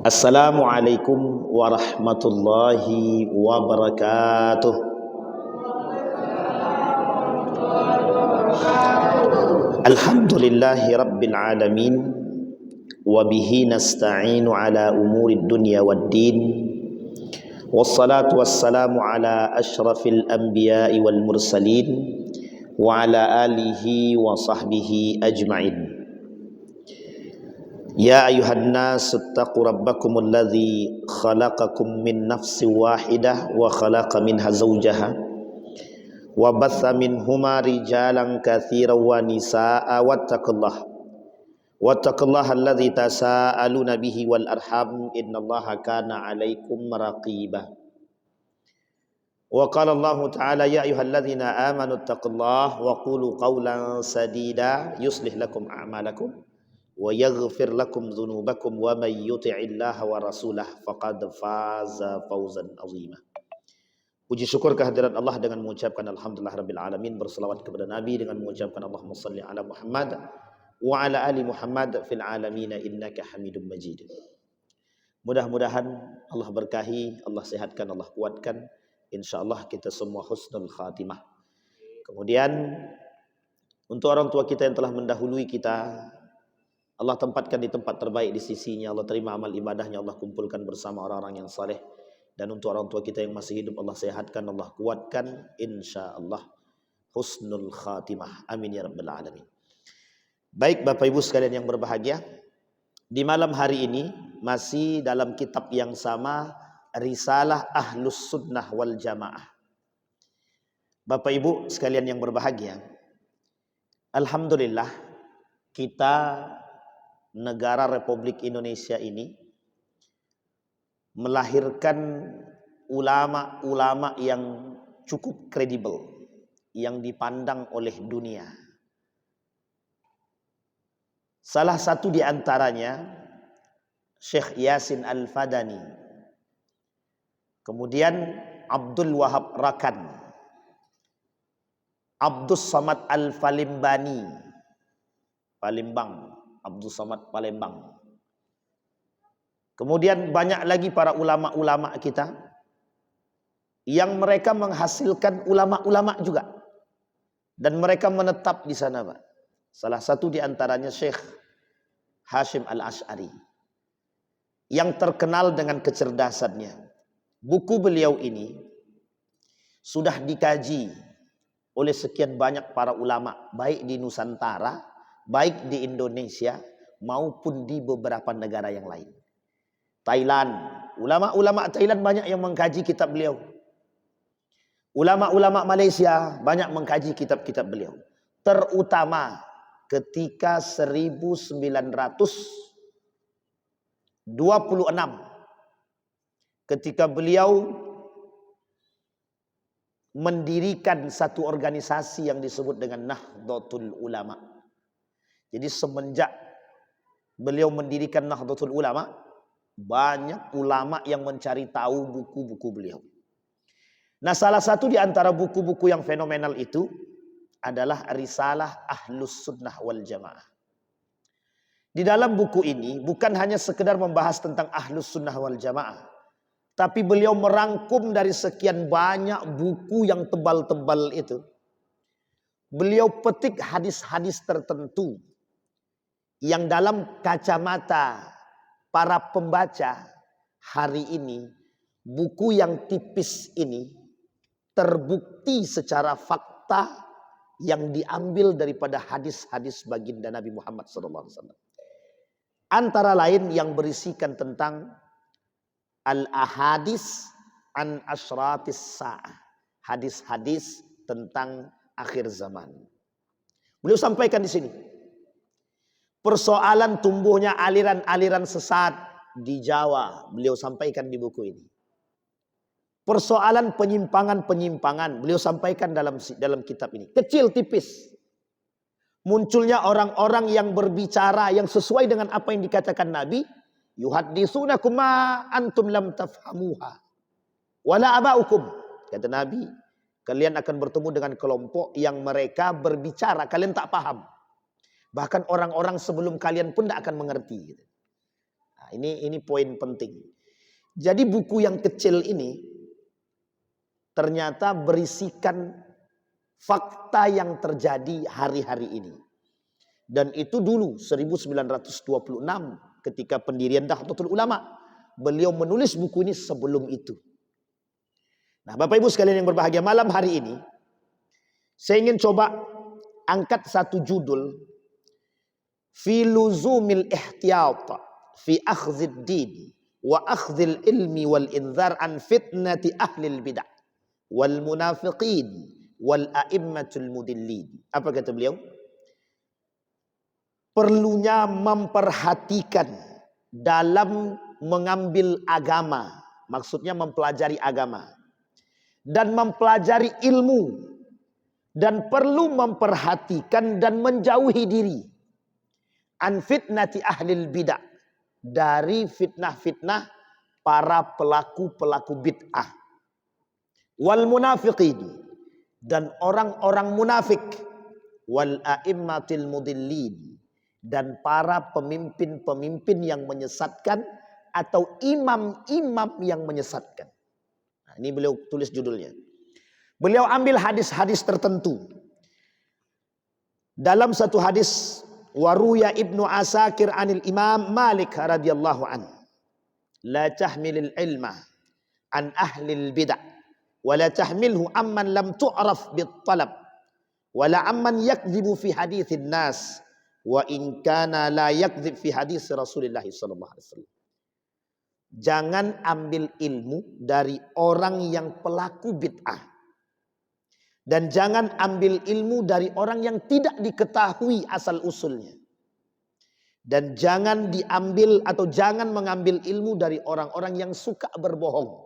Assalamualaikum warahmatullahi wabarakatuh. Alhamdulillahi rabbil alamin. Wabihi nasta'inu ala umurid dunya waddin. Wassalatu wassalamu ala ashrafil anbiya'i wal mursalin wa ala alihi wa sahbihi ajma'in. Ya ayuhan nas ittaqu rabbakumul ladzi khalaqakum min nafsin wahidah wa khalaqa minha zawjaha wa batha minhuma rijalan katsiran wa nisaa'a wattaqullaha alladzi tasaaluna bihi wal arham innallaha kana 'alaikum raqiba. Wa qala Allahu ta'ala ya ayyuhalladzina amanu ittaqullaha wa qulu qawlan sadida yuslih lakum a'malakum wa yaghfir lakum dzunubakum wa may yuti'illaha wa rasulah faqad faza fawzan azima. Puji syukur kehadirat Allah dengan mengucapkan alhamdulillah rabbil alamin, berselawat kepada Nabi dengan mengucapkan Allahumma salli ala Muhammad wa ala ali Muhammad fil alamin innaka Hamidum Majid. Mudah-mudahan Allah berkahi, Allah sehatkan, Allah kuatkan, insyaallah kita semua husnul khatimah. Kemudian untuk orang tua kita yang telah mendahului kita, Allah tempatkan di tempat terbaik di sisinya. Allah terima amal ibadahnya, Allah kumpulkan bersama orang-orang yang saleh. Dan untuk orang tua kita yang masih hidup, Allah sehatkan, Allah kuatkan, insyaallah husnul khatimah. Amin ya rabbal alamin. Baik Bapak Ibu sekalian yang berbahagia, di malam hari ini masih dalam kitab yang sama, Risalah Ahlus Sunnah wal Jamaah. Bapak Ibu sekalian yang berbahagia, alhamdulillah kita negara Republik Indonesia ini melahirkan ulama-ulama yang cukup kredibel, yang dipandang oleh dunia. Salah satu di antaranya Syekh Yasin Al-Fadani, kemudian Abdul Wahab Rakan, Abdus Samad Al-Falimbani, Palembang, Abdul Samad Palembang. Kemudian banyak lagi para ulama-ulama kita yang mereka menghasilkan ulama-ulama juga, dan mereka menetap di sana, Pak. Salah satu di antaranya Syekh Hashim Al-Asy'ari yang terkenal dengan kecerdasannya. Buku beliau ini sudah dikaji oleh sekian banyak para ulama, baik di Nusantara, baik di Indonesia maupun di beberapa negara yang lain. Thailand, ulama-ulama Thailand banyak yang mengkaji kitab beliau. Ulama-ulama Malaysia banyak mengkaji kitab-kitab beliau. Terutama ketika 1926 ketika beliau mendirikan satu organisasi yang disebut dengan Nahdlatul Ulama. Jadi semenjak beliau mendirikan Nahdlatul Ulama, banyak ulama yang mencari tahu buku-buku beliau. Nah, salah satu di antara buku-buku yang fenomenal itu adalah Risalah Ahlus Sunnah wal Jamaah. Di dalam buku ini bukan hanya sekedar membahas tentang Ahlus Sunnah wal Jamaah, tapi beliau merangkum dari sekian banyak buku yang tebal-tebal itu. Beliau petik hadis-hadis tertentu yang dalam kacamata para pembaca hari ini, buku yang tipis ini terbukti secara fakta yang diambil daripada hadis-hadis baginda Nabi Muhammad SAW. Antara lain yang berisikan tentang al-ahadis an asyratis sa'ah, hadis-hadis tentang akhir zaman. Beliau sampaikan di sini persoalan tumbuhnya aliran-aliran sesat di Jawa, beliau sampaikan di buku ini. Persoalan penyimpangan-penyimpangan beliau sampaikan dalam kitab ini. Kecil, tipis. Munculnya orang-orang yang berbicara yang sesuai dengan apa yang dikatakan Nabi, yuhadditsunakum ma antum lam tafhamuha wala abaukum. Kata Nabi, kalian akan bertemu dengan kelompok yang mereka berbicara kalian tak paham. Bahkan orang-orang sebelum kalian pun tidak akan mengerti. Ini poin penting. Jadi buku yang kecil ini ternyata berisikan fakta yang terjadi hari-hari ini. Dan itu dulu 1926 ketika pendirian Nahdlatul Ulama. Beliau menulis buku ini sebelum itu. Nah, Bapak Ibu sekalian yang berbahagia, malam hari ini saya ingin coba angkat satu judul, fi luzumil ihtiyat fi akhdhid din wa akhdhil ilmi wal inzar an fitnati ahlil bid'ah wal munafiqin wal a'immatul mudillin. Apa kata beliau? Perlunya memperhatikan dalam mengambil agama, maksudnya mempelajari agama dan mempelajari ilmu, dan perlu memperhatikan dan menjauhi diri an fitnati ahlil bid'ah, dari fitnah-fitnah para pelaku-pelaku bid'ah, wal munafiqin, dan orang-orang munafik, wal a'immatil mudillin, dan para pemimpin-pemimpin yang menyesatkan atau imam-imam yang menyesatkan. Nah, ini beliau tulis judulnya. Beliau ambil hadis-hadis tertentu. Dalam satu hadis, waruya Ibnu Asakir anil Imam Malik radhiyallahu an, la tahmilil ilma an ahlil bid'ah wa la tahmilhu amman lam tu'raf bit talab wa la amman yakdzibu fi haditsin nas wa in kana la yakdzib fi hadis Rasulullah sallallahu alaihi wasallam. Jangan ambil ilmu dari orang yang pelaku bid'ah, dan jangan ambil ilmu dari orang yang tidak diketahui asal usulnya, dan jangan diambil atau jangan mengambil ilmu dari orang-orang yang suka berbohong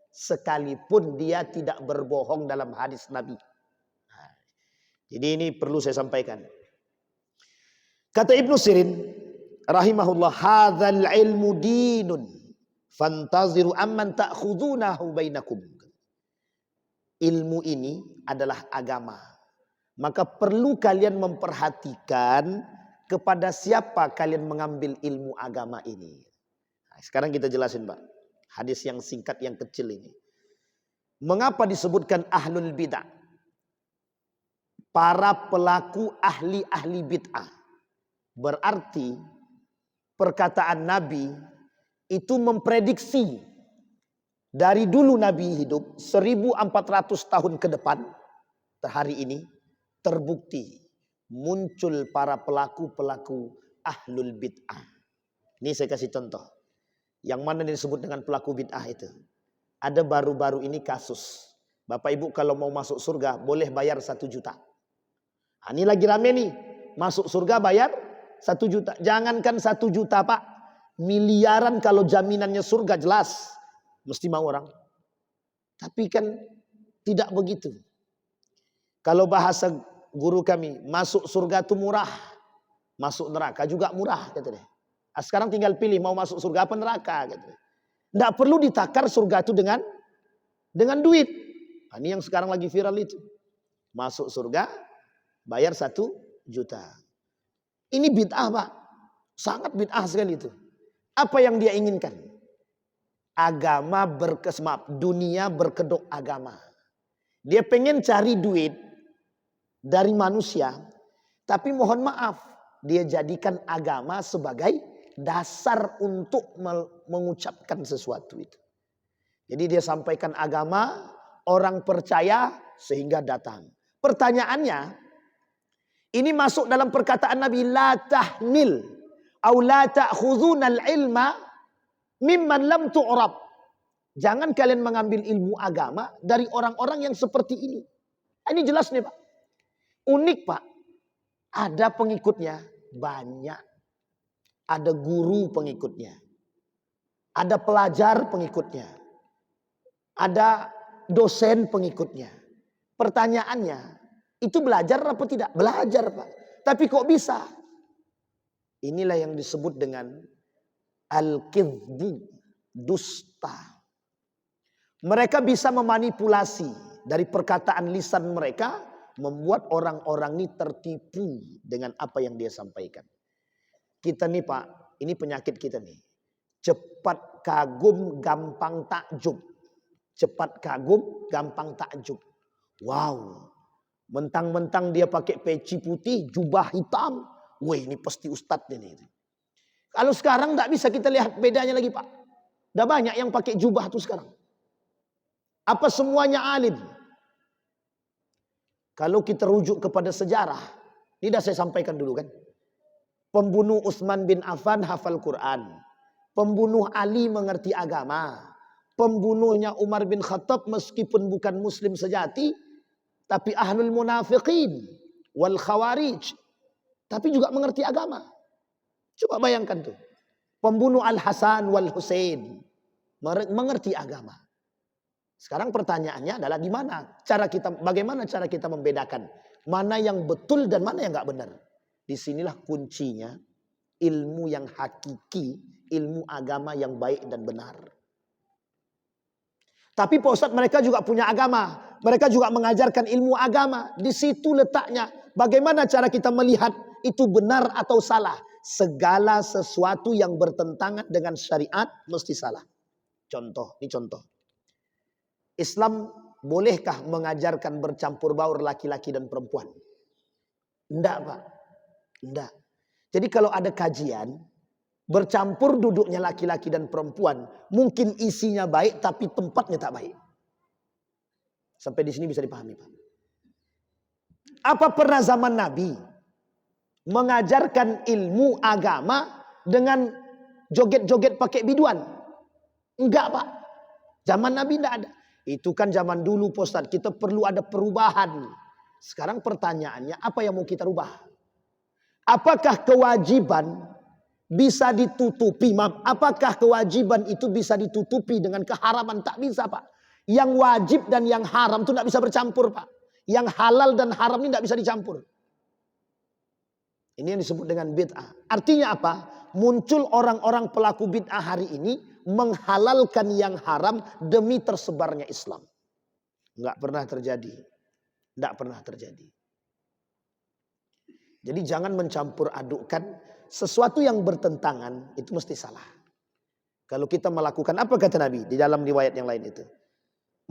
sekalipun dia tidak berbohong dalam hadis Nabi. Nah, jadi ini perlu saya sampaikan. Kata Ibnu Sirin rahimahullah, hadzal ilmu dinun fantaziru amman ta'khudunahu bainakum. Ilmu ini adalah agama, maka perlu kalian memperhatikan kepada siapa kalian mengambil ilmu agama ini. Nah, sekarang kita jelasin, Pak, hadis yang singkat yang kecil ini. Mengapa disebutkan ahlul bid'ah? Para pelaku ahli-ahli bid'ah. Berarti perkataan Nabi itu memprediksi dari dulu Nabi hidup 1400 tahun ke depan, hari ini terbukti muncul para pelaku-pelaku ahlul bid'ah. Ini saya kasih contoh. Yang mana disebut dengan pelaku bid'ah itu? Ada baru-baru ini kasus. Bapak Ibu kalau mau masuk surga boleh bayar 1 juta. Nah, ini lagi rame nih. Masuk surga bayar 1 juta. Jangankan 1 juta, Pak. Miliaran kalau jaminannya surga, jelas mesti mau orang. Tapi kan tidak begitu. Kalau bahasa guru kami, masuk surga itu murah, masuk neraka juga murah, kata dia. Sekarang tinggal pilih mau masuk surga apa neraka, kata dia. Tidak perlu ditakar surga itu dengan duit. Nah, ini yang sekarang lagi viral itu. Masuk surga bayar 1 juta. Ini bid'ah, Pak. Sangat bid'ah sekali itu. Apa yang dia inginkan? Agama dunia berkedok agama. Dia pengen cari duit dari manusia, tapi mohon maaf, dia jadikan agama sebagai dasar untuk mengucapkan sesuatu itu. Jadi dia sampaikan agama, orang percaya sehingga datang. Pertanyaannya, ini masuk dalam perkataan Nabi, la tahmil au la ta'khudhunal ilma mimman lam tu'rab. Jangan kalian mengambil ilmu agama dari orang-orang yang seperti ini. Ini jelas nih, Pak. Unik, Pak. Ada pengikutnya banyak. Ada guru pengikutnya. Ada pelajar pengikutnya. Ada dosen pengikutnya. Pertanyaannya, itu belajar apa tidak? Belajar, Pak. Tapi kok bisa? Inilah yang disebut dengan al-kidhbu, dusta. Mereka bisa memanipulasi dari perkataan lisan mereka, membuat orang-orang ini tertipu dengan apa yang dia sampaikan. Kita nih, Pak, ini penyakit kita nih. Cepat kagum, gampang takjub. Cepat kagum, gampang takjub. Wow. Mentang-mentang dia pakai peci putih, jubah hitam. Wah, ini pasti ustadz ini. Kalau sekarang tidak bisa kita lihat bedanya lagi, Pak. Udah banyak yang pakai jubah tuh sekarang. Apa semuanya alim? Kalau kita rujuk kepada sejarah, ini dah saya sampaikan dulu kan. Pembunuh Utsman bin Affan hafal Quran. Pembunuh Ali mengerti agama. Pembunuhnya Umar bin Khattab meskipun bukan muslim sejati, tapi ahlul munafiqin wal khawarij, tapi juga mengerti agama. Coba bayangkan tuh. Pembunuh Al-Hasan wal Husain mengerti agama. Sekarang pertanyaannya adalah bagaimana cara kita membedakan mana yang betul dan mana yang nggak benar. Disinilah kuncinya ilmu yang hakiki, ilmu agama yang baik dan benar. Tapi Pak Ustadz, mereka juga punya agama. Mereka juga mengajarkan ilmu agama. Di situ letaknya. Bagaimana cara kita melihat itu benar atau salah? Segala sesuatu yang bertentangan dengan syariat mesti salah. Ini contoh. Islam bolehkah mengajarkan bercampur baur laki-laki dan perempuan? Enggak, Pak. Enggak. Jadi kalau ada kajian, bercampur duduknya laki-laki dan perempuan, mungkin isinya baik tapi tempatnya tak baik. Sampai di sini bisa dipahami, Pak. Apa pernah zaman Nabi mengajarkan ilmu agama dengan joget-joget pakai biduan? Enggak, Pak. Zaman Nabi enggak ada. Itu kan zaman dulu, Pak Ustadz. Kita perlu ada perubahan. Sekarang pertanyaannya, apa yang mau kita rubah? Apakah kewajiban bisa ditutupi? Apakah kewajiban itu bisa ditutupi dengan keharaman? Tak bisa, Pak. Yang wajib dan yang haram itu tidak bisa bercampur, Pak. Yang halal dan haram ini tidak bisa dicampur. Ini yang disebut dengan bid'ah. Artinya apa? Muncul orang-orang pelaku bid'ah hari ini menghalalkan yang haram demi tersebarnya Islam. Enggak pernah terjadi. Enggak pernah terjadi. Jadi jangan mencampur adukkan sesuatu yang bertentangan, itu mesti salah. Kalau kita melakukan apa kata Nabi di dalam riwayat yang lain itu?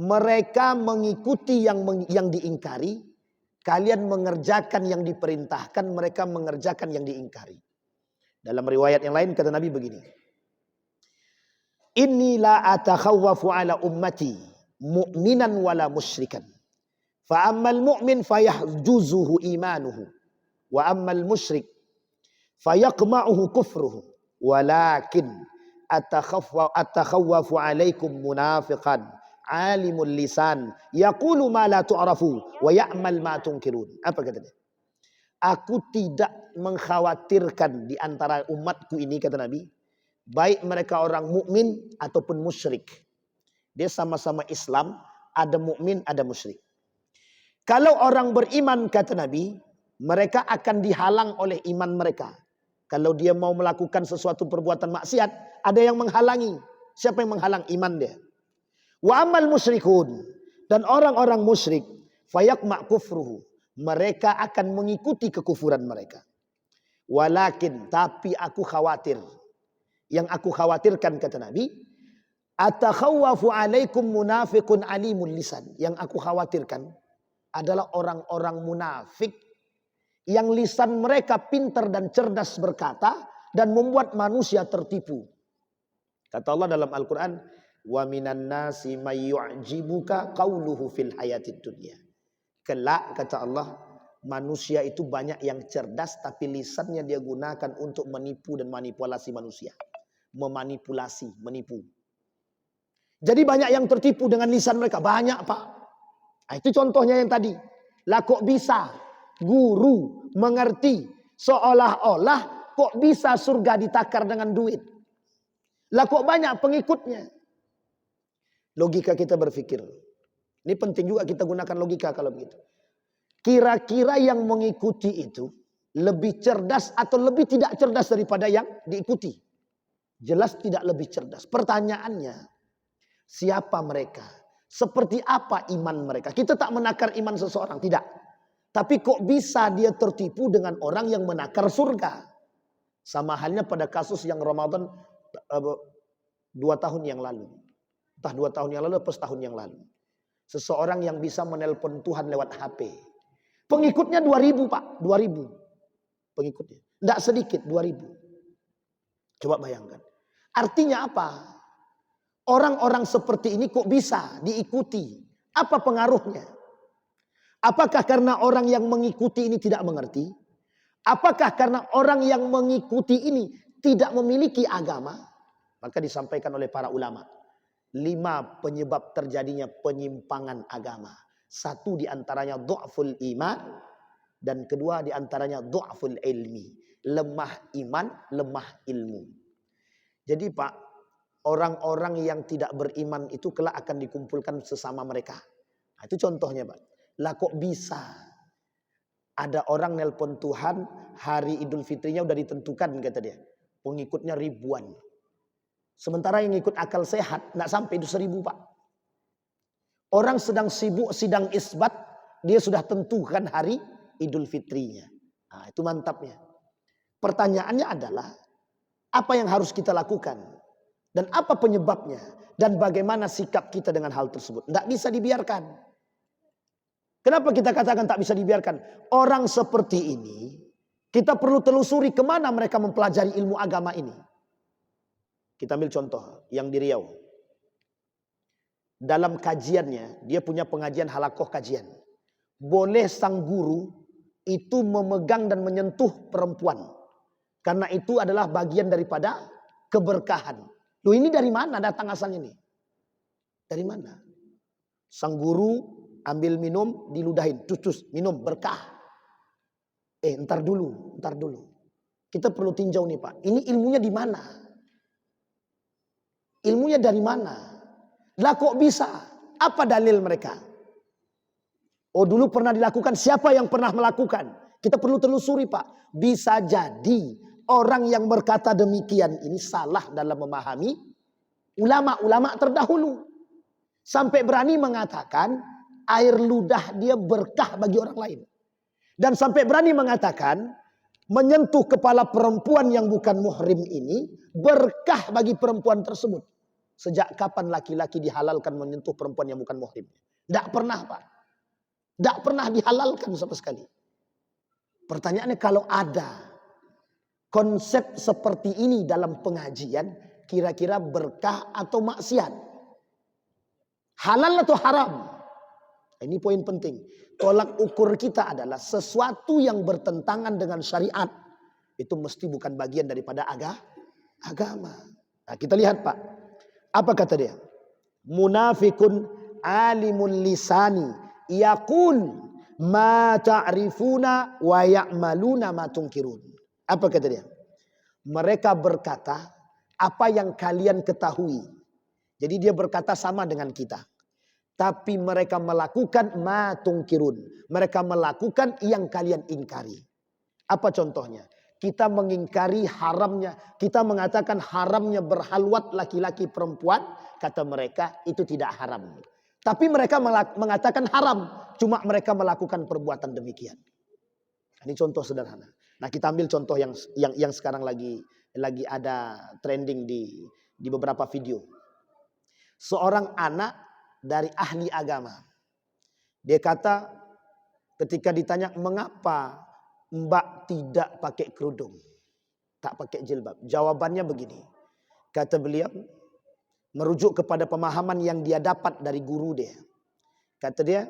Mereka mengikuti yang diingkari, kalian mengerjakan yang diperintahkan, mereka mengerjakan yang diingkari. Dalam riwayat yang lain kata Nabi begini. Inni la atakhawwafu ala ummati mu'minan wala musyrikan. Fa ammal mu'min fayahjuzuhu imanuhu. Wa ammal musyrik fayaqma'uhu kufruhu. Walakin atakhawwafu alaikum munafiqan alimul lisan yaqulu ma la tu'rafu wa ya'mal ma tunkirun. Apa katanya? Aku tidak mengkhawatirkan di antara umatku ini, kata Nabi, baik mereka orang mukmin ataupun musyrik. Dia sama-sama Islam, ada mukmin, ada musyrik. Kalau orang beriman, kata Nabi, mereka akan dihalang oleh iman mereka. Kalau dia mau melakukan sesuatu perbuatan maksiat, ada yang menghalangi. Siapa yang menghalang? Iman dia. Wa amal musyrikun, dan orang-orang musyrik, fayaqma' kufruhu, mereka akan mengikuti kekufuran mereka. Walakin, tapi aku khawatir. Yang aku khawatirkan, kata Nabi, atakhawwafu alaikum munafiqun alimul lisan. Yang aku khawatirkan adalah orang-orang munafik yang lisan mereka pintar dan cerdas berkata dan membuat manusia tertipu. Kata Allah dalam Al-Quran, wa minan nasi may yu'jibuka qawluhu fil hayatid dunya. Kelak, kata Allah, manusia itu banyak yang cerdas tapi lisannya dia gunakan untuk menipu dan manipulasi manusia. Memanipulasi, menipu. Jadi banyak yang tertipu dengan lisan mereka. Banyak, Pak. Nah, itu contohnya yang tadi. Lah kok bisa guru mengerti seolah-olah kok bisa surga ditakar dengan duit. Lah kok banyak pengikutnya. Logika kita berpikir. Ini penting juga kita gunakan logika kalau begitu. Kira-kira yang mengikuti itu lebih cerdas atau lebih tidak cerdas daripada yang diikuti? Jelas tidak lebih cerdas. Pertanyaannya, siapa mereka? Seperti apa iman mereka? Kita tak menakar iman seseorang, tidak. Tapi kok bisa dia tertipu dengan orang yang menakar surga? Sama halnya pada kasus yang Ramadan 2 tahun yang lalu. Entah 2 tahun yang lalu atau setahun yang lalu. Seseorang yang bisa menelpon Tuhan lewat HP. Pengikutnya 2000 Pak. 2000 pengikutnya. Tidak sedikit 2000. Coba bayangkan. Artinya apa? Orang-orang seperti ini kok bisa diikuti? Apa pengaruhnya? Apakah karena orang yang mengikuti ini tidak mengerti? Apakah karena orang yang mengikuti ini tidak memiliki agama? Maka disampaikan oleh para ulama. 5 penyebab terjadinya penyimpangan agama. 1 diantaranya du'aful iman. Dan kedua diantaranya du'aful ilmi. Lemah iman, lemah ilmu. Jadi Pak, orang-orang yang tidak beriman itu kelak akan dikumpulkan sesama mereka. Nah, itu contohnya Pak. Lah kok bisa? Ada orang nelpon Tuhan, hari Idul Fitrinya udah ditentukan kata dia. Pengikutnya ribuan. Sementara yang ikut akal sehat, nggak sampai itu 1000 Pak. Orang sedang sibuk sidang isbat, dia sudah tentukan hari Idul Fitrinya. Nah, itu mantapnya. Pertanyaannya adalah, apa yang harus kita lakukan? Dan apa penyebabnya? Dan bagaimana sikap kita dengan hal tersebut? Nggak bisa dibiarkan. Kenapa kita katakan tak bisa dibiarkan? Orang seperti ini, kita perlu telusuri kemana mereka mempelajari ilmu agama ini. Kita ambil contoh yang di Riau. Dalam kajiannya, dia punya pengajian halakoh kajian. Boleh sang guru itu memegang dan menyentuh perempuan. Karena itu adalah bagian daripada keberkahan. Loh, ini dari mana datang asalnya ini? Dari mana? Sang guru ambil minum, diludahin. Cus, minum, berkah. Ntar dulu. Kita perlu tinjau nih Pak. Ini ilmunya di mana? Ilmunya dari mana? Lah kok bisa? Apa dalil mereka? Oh, dulu pernah dilakukan. Siapa yang pernah melakukan? Kita perlu telusuri Pak. Bisa jadi orang yang berkata demikian ini salah dalam memahami ulama-ulama terdahulu. Sampai berani mengatakan air ludah dia berkah bagi orang lain. Dan sampai berani mengatakan menyentuh kepala perempuan yang bukan muhrim ini berkah bagi perempuan tersebut. Sejak kapan laki-laki dihalalkan menyentuh perempuan yang bukan muhrim? Tidak pernah Pak. Tidak pernah dihalalkan sama sekali. Pertanyaannya, kalau ada konsep seperti ini dalam pengajian, kira-kira berkah atau maksiat? Halal atau haram? Ini poin penting. Tolak ukur kita adalah sesuatu yang bertentangan dengan syariat. Itu mesti bukan bagian daripada agama. Nah, kita lihat Pak. Apa kata dia? Munafikun alimul lisani yaqul ma ta'rifuna wa ya'maluna ma tunkirun. Apa kata dia? Mereka berkata apa yang kalian ketahui. Jadi dia berkata sama dengan kita. Tapi mereka melakukan ma tunkirun. Mereka melakukan yang kalian ingkari. Apa contohnya? Kita mengingkari haramnya. Kita mengatakan haramnya berhalwat laki-laki perempuan. Kata mereka itu tidak haram. Tapi mereka mengatakan haram. Cuma mereka melakukan perbuatan demikian. Ini contoh sederhana. Nah, kita ambil contoh yang sekarang lagi ada trending di beberapa video. Seorang anak dari ahli agama. Dia kata ketika ditanya mengapa Mbak tidak pakai kerudung, tak pakai jilbab. Jawabannya begini. Kata beliau, merujuk kepada pemahaman yang dia dapat dari guru dia. Kata dia,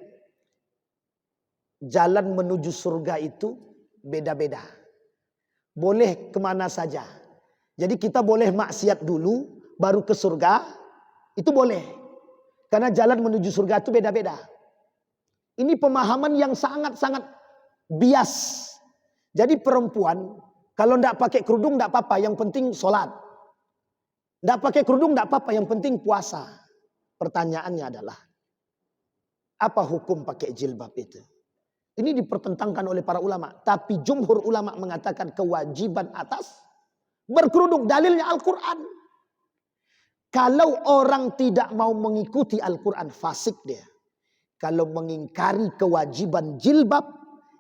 jalan menuju surga itu beda-beda. Boleh kemana saja. Jadi kita boleh maksiat dulu, baru ke surga. Itu boleh. Karena jalan menuju surga itu beda-beda. Ini pemahaman yang sangat-sangat bias. Jadi perempuan kalau tidak pakai kerudung tidak apa-apa, yang penting sholat. Tidak pakai kerudung tidak apa-apa, yang penting puasa. Pertanyaannya adalah, apa hukum pakai jilbab itu? Ini dipertentangkan oleh para ulama. Tapi jumhur ulama mengatakan kewajiban atas berkerudung. Dalilnya Al-Quran. Kalau orang tidak mau mengikuti Al-Quran, fasik dia. Kalau mengingkari kewajiban jilbab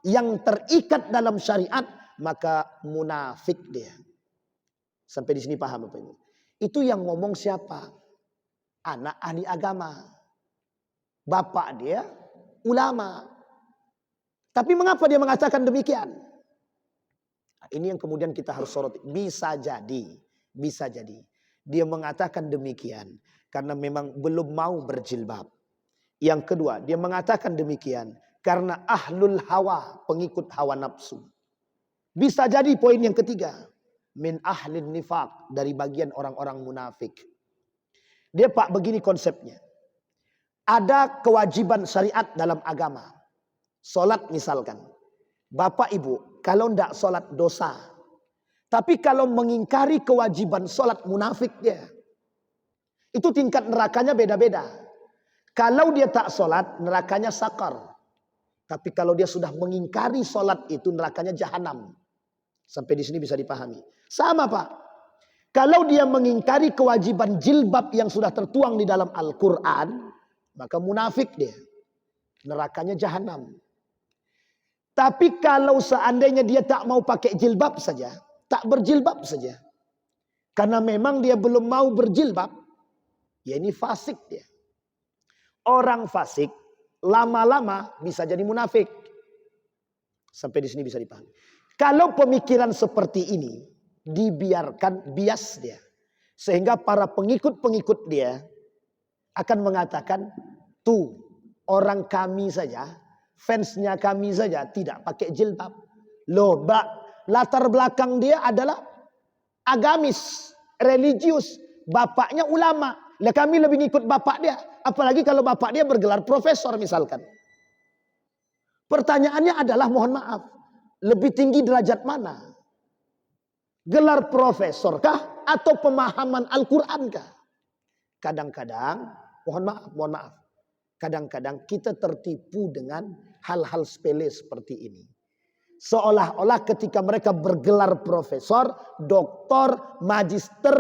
yang terikat dalam syariat, maka munafik dia. Sampai di sini paham Bapak Ibu? Itu yang ngomong siapa? Anak ahli agama. Bapak dia ulama. Tapi mengapa dia mengatakan demikian? Nah, ini yang kemudian kita harus soroti. Bisa jadi. Dia mengatakan demikian karena memang belum mau berjilbab. Yang kedua, dia mengatakan demikian karena ahlul hawa, pengikut hawa nafsu. Bisa jadi poin yang ketiga, min ahlin nifaq, dari bagian orang-orang munafik. Dia Pak begini konsepnya. Ada kewajiban syariat dalam agama. Solat misalkan. Bapak ibu, kalau tidak solat dosa. Tapi kalau mengingkari kewajiban solat munafik dia. Itu tingkat nerakanya beda-beda. Kalau dia tak solat, nerakanya sakar. Tapi kalau dia sudah mengingkari solat itu, nerakanya jahanam. Sampai di sini bisa dipahami. Sama Pak. Kalau dia mengingkari kewajiban jilbab yang sudah tertuang di dalam Al-Quran, maka munafik dia. Nerakanya jahanam. Tapi kalau seandainya dia tak mau pakai jilbab saja, tak berjilbab saja. Karena memang dia belum mau berjilbab, ya ini fasik dia. Orang fasik lama-lama bisa jadi munafik. Sampai di sini bisa dipahami. Kalau pemikiran seperti ini dibiarkan bias dia. Sehingga para pengikut-pengikut dia akan mengatakan, tuh orang kami saja, fansnya kami saja tidak pakai jilbab. Loh, latar belakang dia adalah agamis, religius. Bapaknya ulama. Lah kami lebih ngikut bapak dia. Apalagi kalau bapak dia bergelar profesor misalkan. Pertanyaannya adalah mohon maaf. Lebih tinggi derajat mana? Gelar profesor kah? Atau pemahaman Al-Quran kah? Kadang-kadang, mohon maaf. Kadang-kadang kita tertipu dengan hal-hal sepele seperti ini. Seolah-olah ketika mereka bergelar profesor, doktor, magister,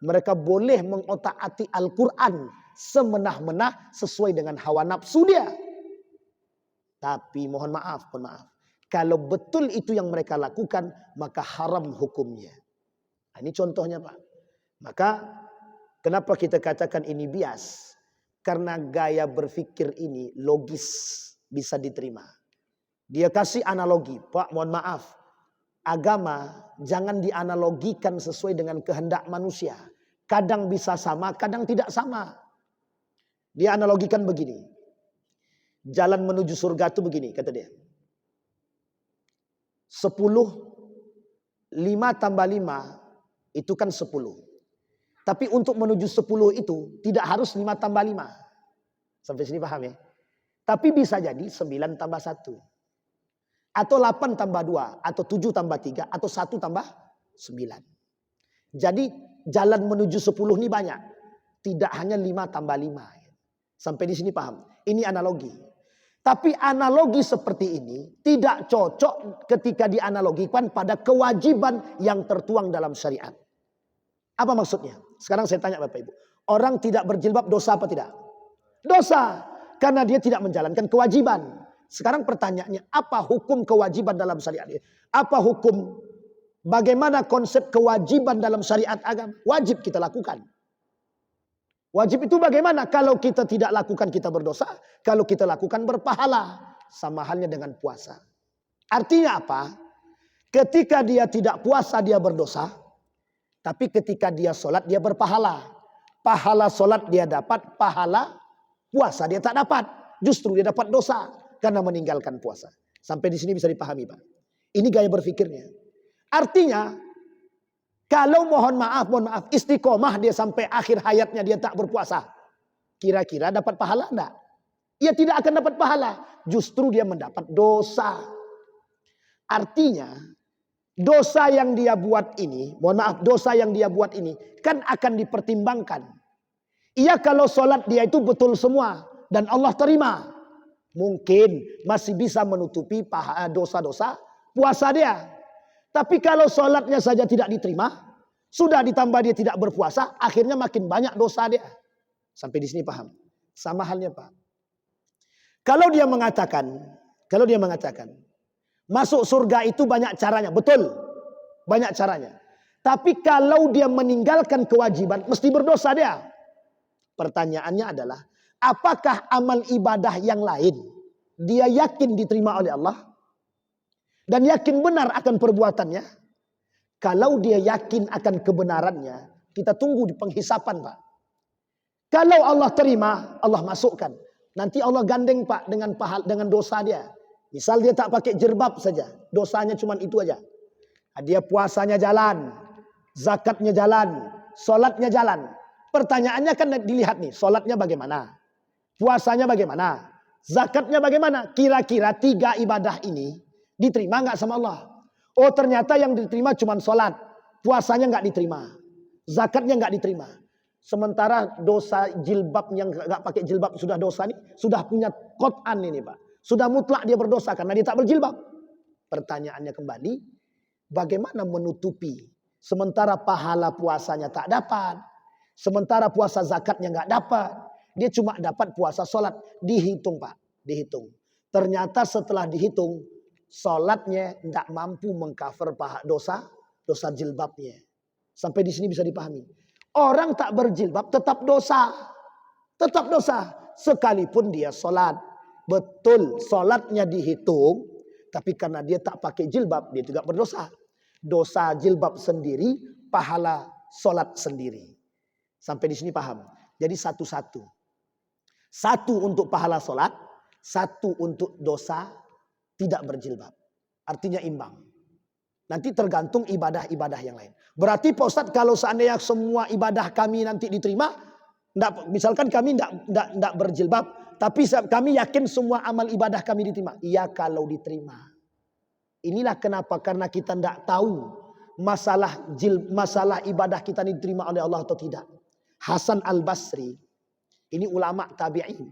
mereka boleh mengotak-atik Al-Quran semenah-menah sesuai dengan hawa nafsu dia. Tapi mohon maaf. Kalau betul itu yang mereka lakukan, maka haram hukumnya. Nah, ini contohnya Pak. Maka kenapa kita katakan ini bias? Karena gaya berpikir ini logis, bisa diterima. Dia kasih analogi, Pak mohon maaf. Agama jangan dianalogikan sesuai dengan kehendak manusia. Kadang bisa sama, kadang tidak sama. Dia analogikan begini. Jalan menuju surga itu begini, kata dia. 10, 5 tambah 5 itu kan 10. Tapi untuk menuju 10 itu tidak harus 5 tambah 5. Sampai sini paham ya? Tapi bisa jadi 9 tambah 1. Atau 8 tambah 2. Atau 7 tambah 3. Atau 1 tambah 9. Jadi jalan menuju 10 ini banyak. Tidak hanya 5 tambah 5. Sampai di sini paham? Ini analogi. Tapi analogi seperti ini tidak cocok ketika dianalogikan pada kewajiban yang tertuang dalam syariat. Apa maksudnya? Sekarang saya tanya Bapak Ibu. Orang tidak berjilbab dosa apa tidak? Dosa. Karena dia tidak menjalankan kewajiban. Sekarang pertanyaannya, apa hukum kewajiban dalam syariat? Apa hukum, bagaimana konsep kewajiban dalam syariat agama? Wajib kita lakukan. Wajib itu bagaimana? Kalau kita tidak lakukan kita berdosa. Kalau kita lakukan berpahala. Sama halnya dengan puasa. Artinya apa? Ketika dia tidak puasa dia berdosa. Tapi ketika dia sholat dia berpahala. Pahala sholat dia dapat. Pahala puasa dia tak dapat. Justru dia dapat dosa. Karena meninggalkan puasa. Sampai di sini bisa dipahami Pak. Ini gaya berpikirnya. Artinya. Kalau mohon maaf, istiqomah dia sampai akhir hayatnya dia tak berpuasa. Kira-kira dapat pahala enggak? Ia tidak akan dapat pahala. Justru dia mendapat dosa. Artinya, dosa yang dia buat ini, dosa yang dia buat ini, kan akan dipertimbangkan. Ia kalau sholat dia itu betul semua. Dan Allah terima. Mungkin masih bisa menutupi dosa-dosa puasa dia. Tapi kalau sholatnya saja tidak diterima, sudah ditambah dia tidak berpuasa, akhirnya makin banyak dosa dia. Sampai di sini paham? Sama halnya Pak. Kalau dia mengatakan, masuk surga itu banyak caranya, betul, banyak caranya. Tapi kalau dia meninggalkan kewajiban, mesti berdosa dia. Pertanyaannya adalah, apakah amal ibadah yang lain dia yakin diterima oleh Allah? Dan yakin benar akan perbuatannya? Kalau dia yakin akan kebenarannya, kita tunggu di penghisapan, Pak. Kalau Allah terima, Allah masukkan. Nanti Allah gandeng, Pak, dengan dosa dia. Misal dia tak pakai jilbab saja, dosanya cuma itu aja. Dia puasanya jalan, zakatnya jalan, sholatnya jalan. Pertanyaannya kan dilihat nih, sholatnya bagaimana, puasanya bagaimana, zakatnya bagaimana. Kira-kira 3 ibadah ini diterima nggak sama Allah? Oh, ternyata yang diterima cuma sholat, puasanya nggak diterima, zakatnya nggak diterima. Sementara dosa jilbab yang nggak pakai jilbab sudah dosa nih, sudah punya qot'an ini, Pak. Sudah mutlak dia berdosa karena dia tak berjilbab. Pertanyaannya kembali, bagaimana menutupi sementara pahala puasanya tak dapat, sementara puasa zakatnya nggak dapat, dia cuma dapat puasa sholat. Dihitung, Pak, dihitung. Ternyata setelah dihitung, sholatnya tidak mampu mengcover dosa jilbabnya. Sampai di sini bisa dipahami. Orang tak berjilbab tetap dosa, sekalipun dia sholat. Betul, sholatnya dihitung, tapi karena dia tak pakai jilbab, dia juga berdosa. Dosa jilbab sendiri, pahala sholat sendiri. Sampai di sini paham? Jadi satu-satu. Satu untuk pahala sholat, satu untuk dosa tidak berjilbab. Artinya imbang. Nanti tergantung ibadah-ibadah yang lain. Berarti Pak Ustadz, kalau seandainya semua ibadah kami nanti diterima, misalkan kami tidak berjilbab, tapi kami yakin semua amal ibadah kami diterima. Iya, kalau diterima. Inilah kenapa, karena kita tidak tahu masalah ibadah kita ini diterima oleh Allah atau tidak. Hasan Al-Basri, ini ulama tabi'in,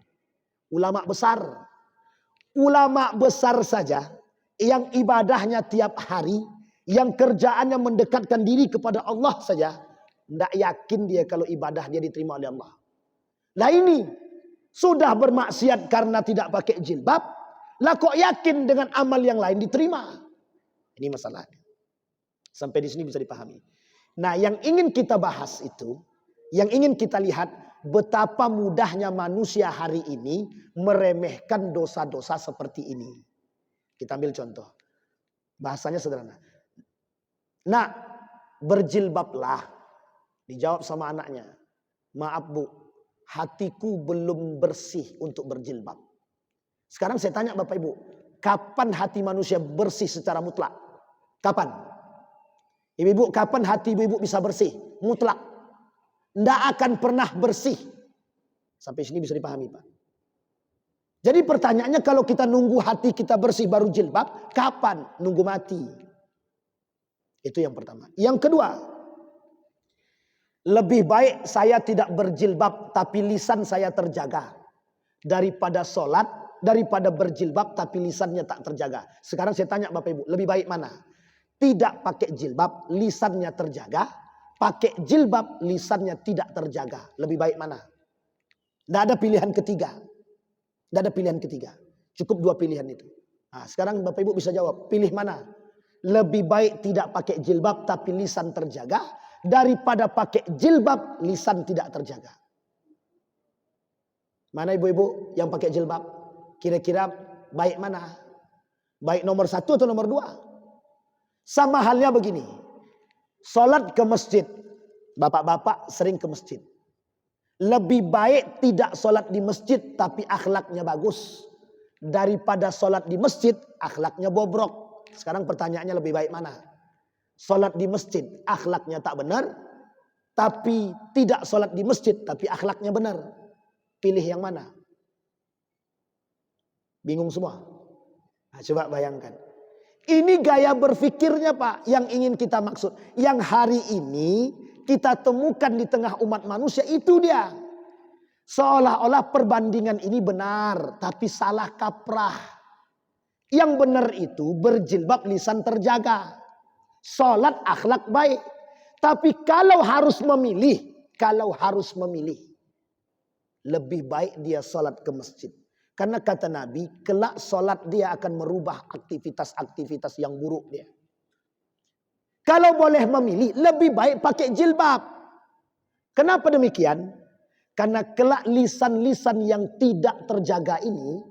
ulama besar. Ulama besar saja yang ibadahnya tiap hari, yang kerjaannya mendekatkan diri kepada Allah saja, tidak yakin dia kalau ibadah dia diterima oleh Allah. Nah ini sudah bermaksiat karena tidak pakai jilbab, lah kok yakin dengan amal yang lain diterima? Ini masalahnya. Sampai di sini bisa dipahami. Nah, yang ingin kita bahas itu, yang ingin kita lihat, betapa mudahnya manusia hari ini meremehkan dosa-dosa seperti ini. Kita ambil contoh. Bahasanya sederhana. Nak, berjilbablah. Dijawab sama anaknya. Maaf Bu, hatiku belum bersih untuk berjilbab. Sekarang saya tanya Bapak Ibu, kapan hati manusia bersih secara mutlak? Kapan? Ibu-ibu, kapan hati ibu-ibu bisa bersih? Mutlak. Tidak akan pernah bersih. Sampai sini bisa dipahami, Pak. Jadi pertanyaannya, kalau kita nunggu hati kita bersih baru jilbab, kapan? Nunggu mati. Itu yang pertama. Yang kedua, lebih baik saya tidak berjilbab tapi lisan saya terjaga, daripada sholat, daripada berjilbab tapi lisannya tak terjaga. Sekarang saya tanya Bapak Ibu, lebih baik mana? Tidak pakai jilbab, lisannya terjaga. Pakai jilbab, lisannya tidak terjaga. Lebih baik mana? Tidak ada pilihan ketiga. Tidak ada pilihan ketiga. Cukup 2 pilihan itu. Nah, sekarang Bapak Ibu bisa jawab, pilih mana? Lebih baik tidak pakai jilbab tapi lisan terjaga, daripada pakai jilbab, lisan tidak terjaga. Mana ibu-ibu yang pakai jilbab? Kira-kira baik mana? Baik nomor 1 atau nomor 2? Sama halnya begini. Sholat ke masjid. Bapak-bapak sering ke masjid. Lebih baik tidak sholat di masjid tapi akhlaknya bagus, daripada sholat di masjid akhlaknya bobrok. Sekarang pertanyaannya, lebih baik mana? Sholat di masjid akhlaknya tak benar, tapi tidak sholat di masjid tapi akhlaknya benar. Pilih yang mana? Bingung semua? Nah, coba bayangkan. Ini gaya berfikirnya Pak yang ingin kita maksud. Yang hari ini kita temukan di tengah umat manusia, itu dia. Seolah-olah perbandingan ini benar, tapi salah kaprah. Yang benar itu berjilbab, lisan terjaga. Sholat, akhlak baik. Tapi kalau harus memilih, lebih baik dia sholat ke masjid. Karena kata Nabi, kelak sholat dia akan merubah aktivitas-aktivitas yang buruk dia. Kalau boleh memilih, lebih baik pakai jilbab. Kenapa demikian? Karena kelak lisan-lisan yang tidak terjaga ini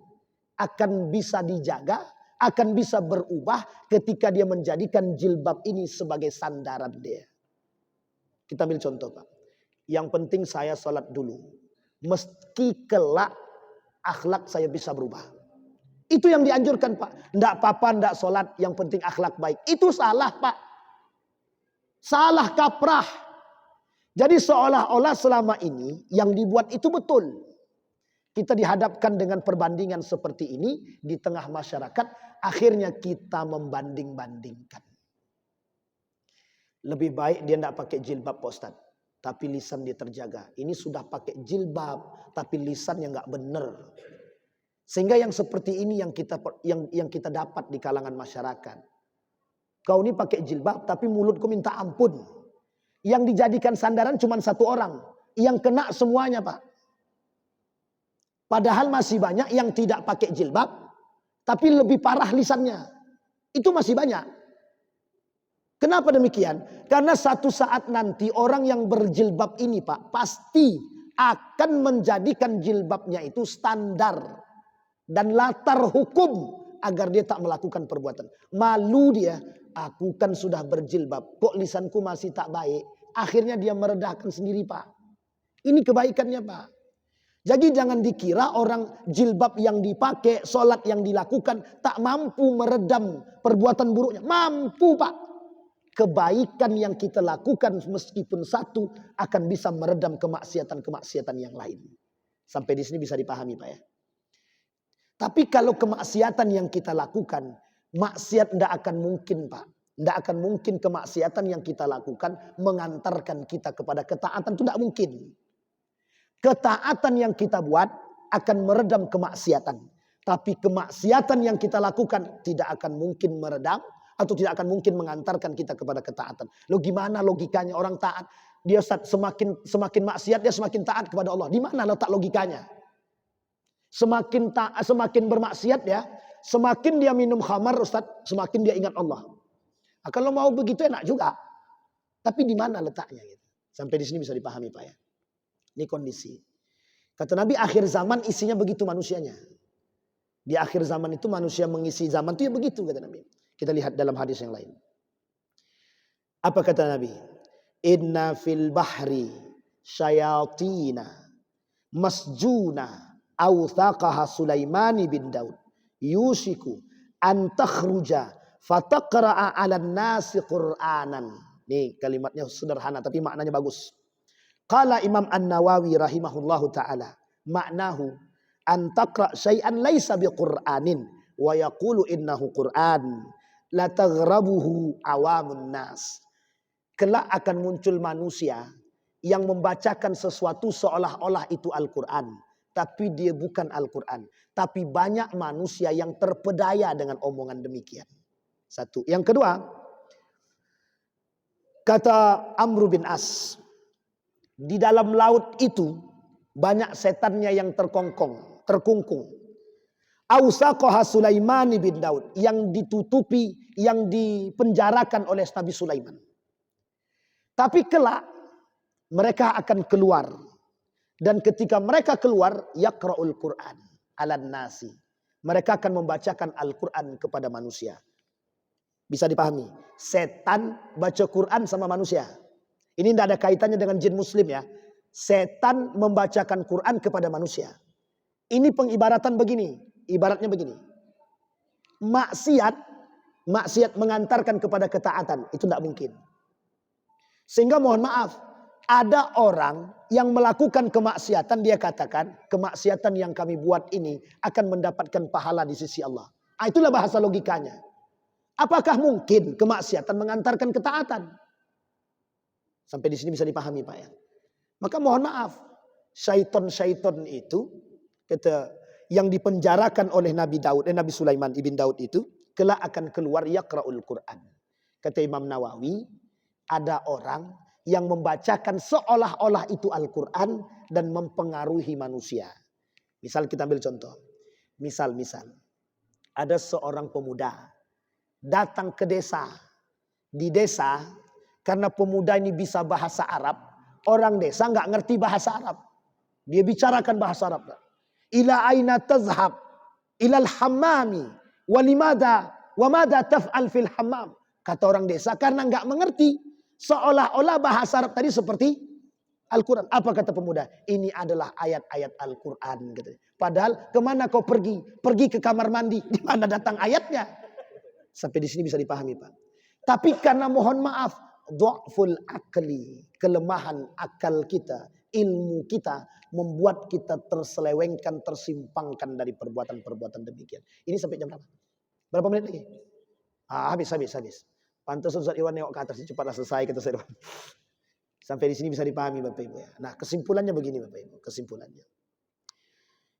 akan bisa dijaga, akan bisa berubah ketika dia menjadikan jilbab ini sebagai sandaran dia. Kita ambil contoh, Pak. Yang penting saya sholat dulu. Meski kelak akhlak saya bisa berubah. Itu yang dianjurkan, Pak. Tidak apa-apa, tidak sholat, yang penting akhlak baik. Itu salah, Pak. Salah kaprah. Jadi seolah-olah selama ini yang dibuat itu betul. Kita dihadapkan dengan perbandingan seperti ini di tengah masyarakat. Akhirnya kita membanding-bandingkan. Lebih baik dia tidak pakai jilbab, Pak Ustaz. Tapi lisan dia terjaga. Ini sudah pakai jilbab, tapi lisannya nggak benar. Sehingga yang seperti ini yang kita dapat di kalangan masyarakat. Kau ini pakai jilbab, tapi mulutku minta ampun. Yang dijadikan sandaran cuma satu orang. Yang kena semuanya, Pak. Padahal masih banyak yang tidak pakai jilbab, tapi lebih parah lisannya. Itu masih banyak. Kenapa demikian? Karena satu saat nanti orang yang berjilbab ini, Pak, pasti akan menjadikan jilbabnya itu standar dan latar hukum agar dia tak melakukan perbuatan. Malu dia, aku kan sudah berjilbab, kok lisanku masih tak baik. Akhirnya dia meredahkan sendiri, Pak. Ini kebaikannya, Pak. Jadi jangan dikira orang jilbab yang dipakai, sholat yang dilakukan tak mampu meredam perbuatan buruknya. Mampu, Pak. Kebaikan yang kita lakukan meskipun satu akan bisa meredam kemaksiatan-kemaksiatan yang lain. Sampai di sini bisa dipahami, Pak ya. Tapi kalau kemaksiatan yang kita lakukan, maksiat tidak akan mungkin, Pak. Tidak akan mungkin kemaksiatan yang kita lakukan mengantarkan kita kepada ketaatan. Itu tidak mungkin. Ketaatan yang kita buat akan meredam kemaksiatan. Tapi kemaksiatan yang kita lakukan tidak akan mungkin meredam atau tidak akan mungkin mengantarkan kita kepada ketaatan. Lo gimana logikanya orang taat? Dia semakin maksiat dia semakin taat kepada Allah. Di mana letak logikanya? Semakin bermaksiat ya, semakin dia minum khamar, Ustaz, semakin dia ingat Allah. Nah, kalau mau begitu enak juga. Tapi di mana letaknya gitu? Sampai di sini bisa dipahami, Pak ya. Ini kondisi. Kata Nabi, akhir zaman isinya begitu manusianya. Di akhir zaman itu manusia mengisi zaman itu ya begitu, kata Nabi. Kita lihat dalam hadis yang lain. Apa kata Nabi? Inna fil bahri syayatina masjuna awthaqaha Sulaimani bin Daud yushiku an takhruja fataqra'a 'alan nasi Qur'anan. Nih kalimatnya sederhana tapi maknanya bagus. Qala Imam An-Nawawi rahimahullahu taala, maknahu an taqra' syai'an laisa biqur'anin wa yaqulu innahu Qur'an la taghrabuhu awamun nas. Kelak akan muncul manusia yang membacakan sesuatu seolah-olah itu Al-Quran. Tapi dia bukan Al-Quran. Tapi banyak manusia yang terpedaya dengan omongan demikian. Satu. Yang kedua, kata Amr bin As, di dalam laut itu banyak setannya yang terkungkung. Ausaqaha Sulaiman bin Daud, yang ditutupi, yang dipenjarakan oleh Nabi Sulaiman. Tapi kelak mereka akan keluar. Dan ketika mereka keluar, yaqra'ul Qur'an 'alan nasi. Mereka akan membacakan Al-Quran kepada manusia. Bisa dipahami? Setan baca Quran sama manusia. Ini tidak ada kaitannya dengan jin muslim ya. Setan membacakan Quran kepada manusia. Ini pengibaratan begini. Ibaratnya begini. Maksiat mengantarkan kepada ketaatan. Itu tidak mungkin. Sehingga mohon maaf. Ada orang yang melakukan kemaksiatan. Dia katakan kemaksiatan yang kami buat ini akan mendapatkan pahala di sisi Allah. Itulah bahasa logikanya. Apakah mungkin kemaksiatan mengantarkan ketaatan? Sampai di sini bisa dipahami Pak ya. Maka mohon maaf. Syaiton itu. Kata yang dipenjarakan oleh Nabi Sulaiman ibn Daud itu kelak akan keluar yaqra'ul Quran. Kata Imam Nawawi, ada orang yang membacakan seolah-olah itu Al-Quran dan mempengaruhi manusia. Misal kita ambil contoh. Misal ada seorang pemuda datang ke desa di desa, karena pemuda ini bisa bahasa Arab, orang desa nggak ngerti bahasa Arab. Dia bicarakan bahasa Arab. Ila aina tazhab? Ilal hammami. Walimada? Wamada taf'al fil hammam? Kata orang desa, karena nggak mengerti. Seolah-olah bahasa Arab tadi seperti Al-Quran. Apa kata pemuda? Ini adalah ayat-ayat Al-Quran. Padahal kemana kau pergi? Pergi ke kamar mandi. Di mana datang ayatnya? Sampai di sini bisa dipahami, Pak. Tapi karena mohon maaf, dha'ful akli, kelemahan akal kita, ilmu kita, membuat kita terselewengkan, tersimpangkan dari perbuatan-perbuatan demikian. Ini sampai jam berapa? Berapa menit lagi? Habis. Pantas Ustaz Iwan nengok ke atas, cepatlah selesai kata Ustaz Iwan. Sampai di sini bisa dipahami Bapak Ibu ya. Nah, kesimpulannya begini Bapak Ibu, kesimpulannya.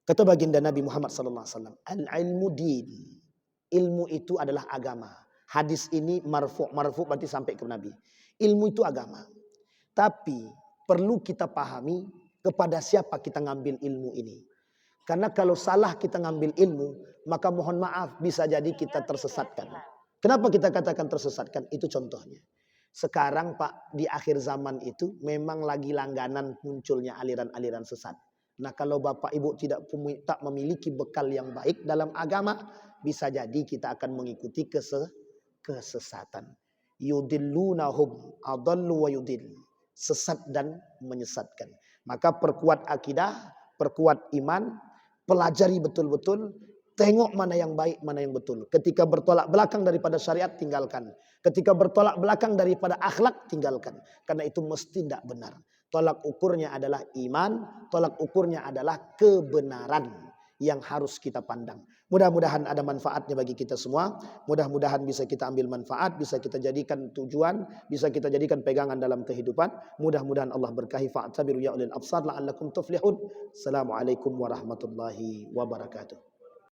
Kata baginda Nabi Muhammad SAW, al-ilmu din. Ilmu itu adalah agama. Hadis ini marfu berarti sampai ke Nabi. Ilmu itu agama. Tapi perlu kita pahami kepada siapa kita ngambil ilmu ini. Karena kalau salah kita ngambil ilmu, maka mohon maaf bisa jadi kita tersesatkan. Kenapa kita katakan tersesatkan? Itu contohnya. Sekarang Pak, di akhir zaman itu memang lagi langganan munculnya aliran-aliran sesat. Nah kalau Bapak Ibu tak memiliki bekal yang baik dalam agama, bisa jadi kita akan mengikuti kesesatan. Yudillunahum adallu wa yudill. Sesat dan menyesatkan. Maka perkuat akidah, perkuat iman, pelajari betul-betul, tengok mana yang baik, mana yang betul. Ketika bertolak belakang daripada syariat, tinggalkan. Ketika bertolak belakang daripada akhlak, tinggalkan. Karena itu mesti tidak benar. Tolak ukurnya adalah iman, tolak ukurnya adalah kebenaran yang harus kita pandang. Mudah-mudahan ada manfaatnya bagi kita semua. Mudah-mudahan bisa kita ambil manfaat, bisa kita jadikan tujuan, bisa kita jadikan pegangan dalam kehidupan. Mudah-mudahan Allah berkahi. Fa'tabiru ya ulil absar la'allakum tuflihun. Assalamualaikum warahmatullahi wabarakatuh.